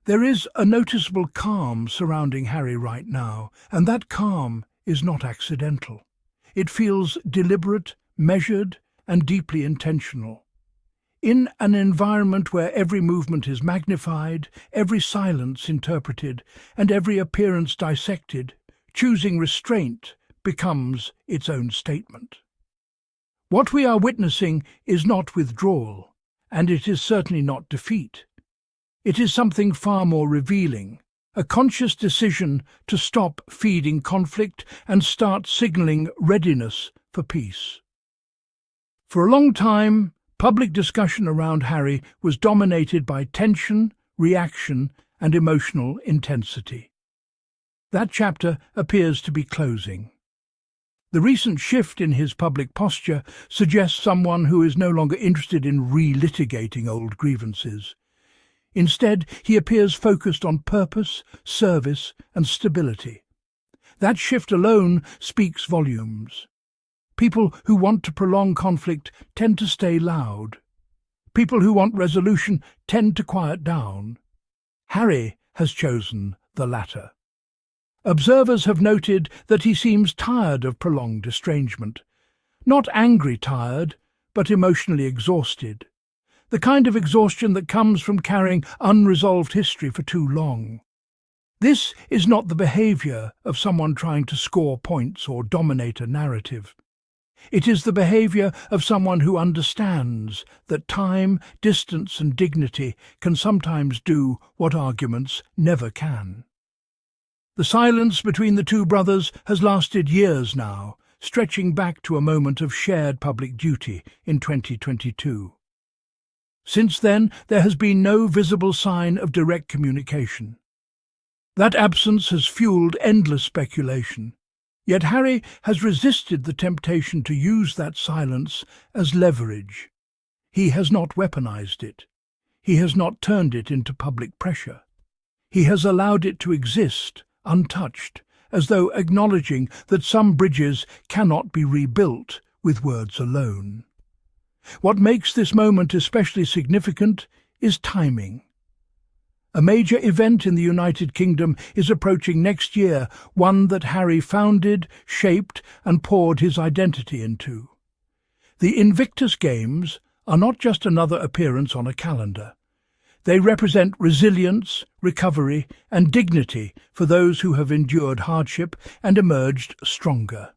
There is a noticeable calm surrounding Harry right now, and that calm is not accidental. It feels deliberate, measured, and deeply intentional. In an environment where every movement is magnified, every silence interpreted, and every appearance dissected, choosing restraint becomes its own statement. What we are witnessing is not withdrawal, and it is certainly not defeat. It is something far more revealing, a conscious decision to stop feeding conflict and start signaling readiness for peace. For a long time, public discussion around Harry was dominated by tension, reaction, and emotional intensity. That chapter appears to be closing. The recent shift in his public posture suggests someone who is no longer interested in relitigating old grievances. Instead, he appears focused on purpose, service, and stability. That shift alone speaks volumes. People who want to prolong conflict tend to stay loud. People who want resolution tend to quiet down. Harry has chosen the latter. Observers have noted that he seems tired of prolonged estrangement. Not angry tired, but emotionally exhausted. The kind of exhaustion that comes from carrying unresolved history for too long. This is not the behaviour of someone trying to score points or dominate a narrative. It is the behaviour of someone who understands that time, distance and dignity can sometimes do what arguments never can. The silence between the two brothers has lasted years now, stretching back to a moment of shared public duty in 2022. Since then, there has been no visible sign of direct communication. That absence has fueled endless speculation. Yet Harry has resisted the temptation to use that silence as leverage. He has not weaponized it. He has not turned it into public pressure. He has allowed it to exist, untouched, as though acknowledging that some bridges cannot be rebuilt with words alone. What makes this moment especially significant is timing. A major event in the United Kingdom is approaching next year, one that Harry founded, shaped, and poured his identity into. The Invictus Games are not just another appearance on a calendar. They represent resilience, recovery, and dignity for those who have endured hardship and emerged stronger.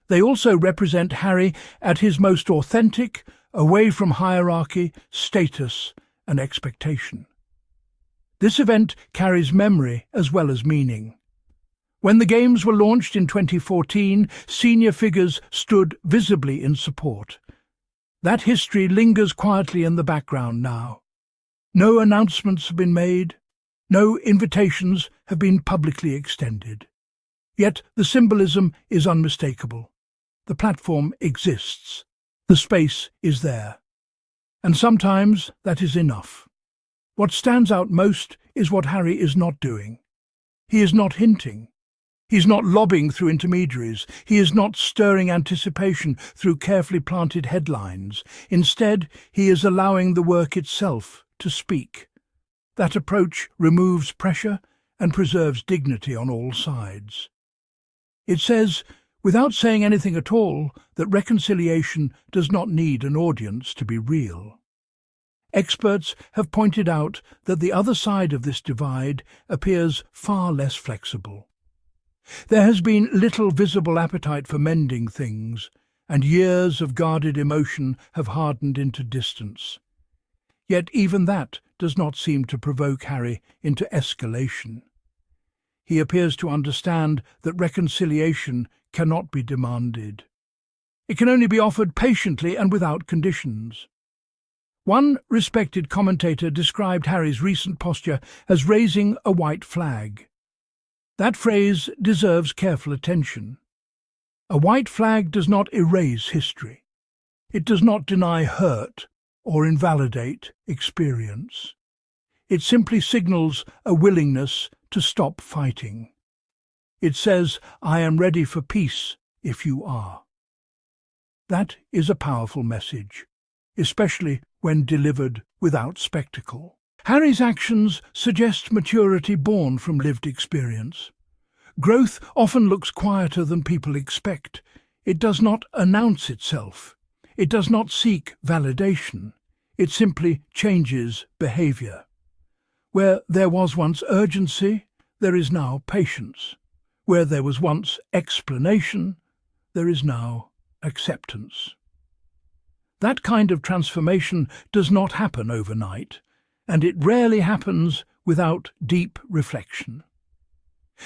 They also represent Harry at his most authentic, away from hierarchy, status, and expectation. This event carries memory as well as meaning. When the Games were launched in 2014, senior figures stood visibly in support. That history lingers quietly in the background now. No announcements have been made, no invitations have been publicly extended. Yet the symbolism is unmistakable. The platform exists. The space is there. And sometimes that is enough. What stands out most is what Harry is not doing. He is not hinting. He is not lobbying through intermediaries. He is not stirring anticipation through carefully planted headlines. Instead, he is allowing the work itself to speak. That approach removes pressure and preserves dignity on all sides. It says, without saying anything at all, that reconciliation does not need an audience to be real. Experts have pointed out that the other side of this divide appears far less flexible. There has been little visible appetite for mending things, and years of guarded emotion have hardened into distance. Yet even that does not seem to provoke Harry into escalation. He appears to understand that reconciliation cannot be demanded. It can only be offered patiently and without conditions. One respected commentator described Harry's recent posture as raising a white flag. That phrase deserves careful attention. A white flag does not erase history. It does not deny hurt or invalidate experience. It simply signals a willingness to stop fighting. It says, "I am ready for peace if you are." That is a powerful message, especially when delivered without spectacle. Harry's actions suggest maturity born from lived experience. Growth often looks quieter than people expect. It does not announce itself. It does not seek validation. It simply changes behavior. Where there was once urgency, there is now patience. Where there was once explanation, there is now acceptance. That kind of transformation does not happen overnight, and it rarely happens without deep reflection.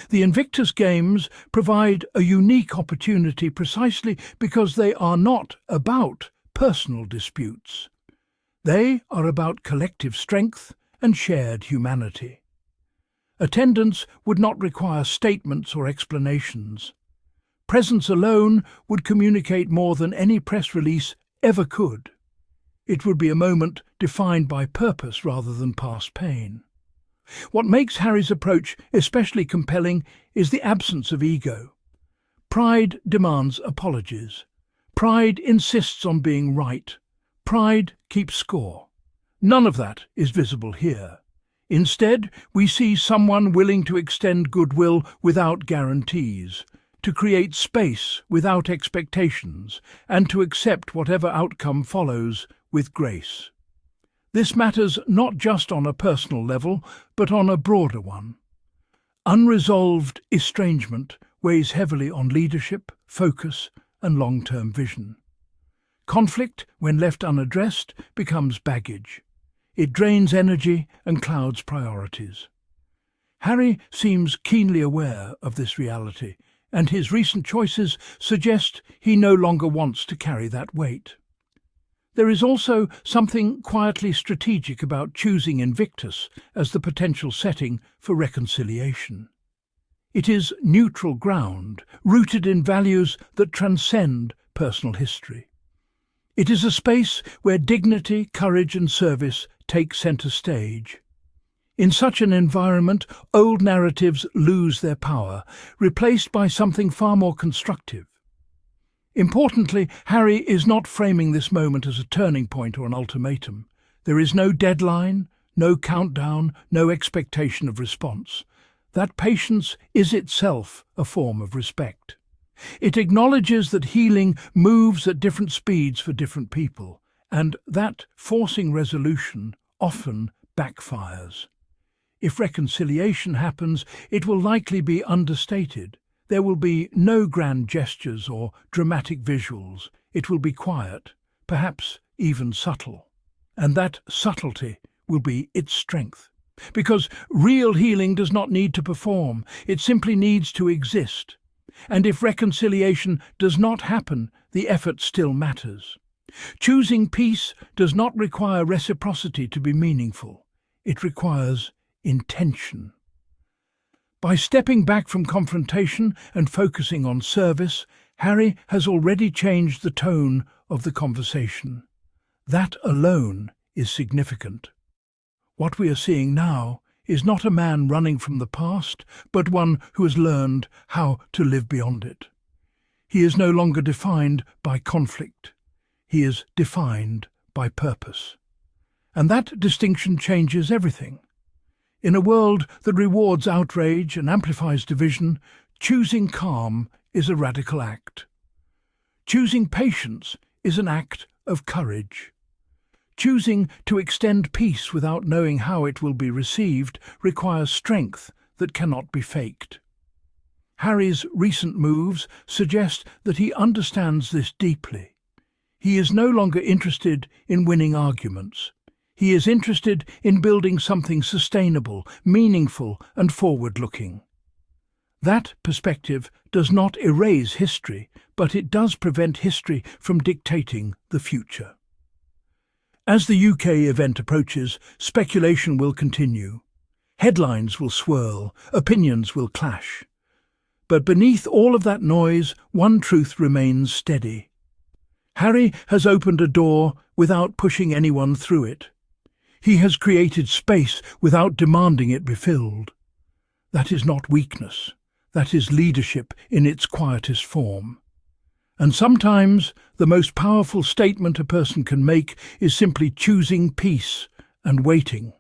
The Invictus Games provide a unique opportunity precisely because they are not about personal disputes. They are about collective strength and shared humanity. Attendance would not require statements or explanations. Presence alone would communicate more than any press release ever could. It would be a moment defined by purpose rather than past pain. What makes Harry's approach especially compelling is the absence of ego. Pride demands apologies. Pride insists on being right. Pride keeps score. None of that is visible here. Instead, we see someone willing to extend goodwill without guarantees, to create space without expectations, and to accept whatever outcome follows with grace. This matters not just on a personal level, but on a broader one. Unresolved estrangement weighs heavily on leadership, focus, and long-term vision. Conflict, when left unaddressed, becomes baggage. It drains energy and clouds priorities. Harry seems keenly aware of this reality, and his recent choices suggest he no longer wants to carry that weight. There is also something quietly strategic about choosing Invictus as the potential setting for reconciliation. It is neutral ground, rooted in values that transcend personal history. It is a space where dignity, courage and service take centre stage. In such an environment, old narratives lose their power, replaced by something far more constructive. Importantly, Harry is not framing this moment as a turning point or an ultimatum. There is no deadline, no countdown, no expectation of response. That patience is itself a form of respect. It acknowledges that healing moves at different speeds for different people, and that forcing resolution often backfires. If reconciliation happens, it will likely be understated. There will be no grand gestures or dramatic visuals. It will be quiet, perhaps even subtle. And that subtlety will be its strength. Because real healing does not need to perform, it simply needs to exist. And if reconciliation does not happen, the effort still matters. Choosing peace does not require reciprocity to be meaningful. It requires intention. By stepping back from confrontation and focusing on service, Harry has already changed the tone of the conversation. That alone is significant. What we are seeing now is not a man running from the past, but one who has learned how to live beyond it. He is no longer defined by conflict. He is defined by purpose. And that distinction changes everything. In a world that rewards outrage and amplifies division, choosing calm is a radical act. Choosing patience is an act of courage. Choosing to extend peace without knowing how it will be received requires strength that cannot be faked. Harry's recent moves suggest that he understands this deeply. He is no longer interested in winning arguments. He is interested in building something sustainable, meaningful and forward-looking. That perspective does not erase history, but it does prevent history from dictating the future. As the UK event approaches, speculation will continue. Headlines will swirl, opinions will clash. But beneath all of that noise, one truth remains steady. Harry has opened a door without pushing anyone through it. He has created space without demanding it be filled. That is not weakness. That is leadership in its quietest form. And sometimes the most powerful statement a person can make is simply choosing peace and waiting.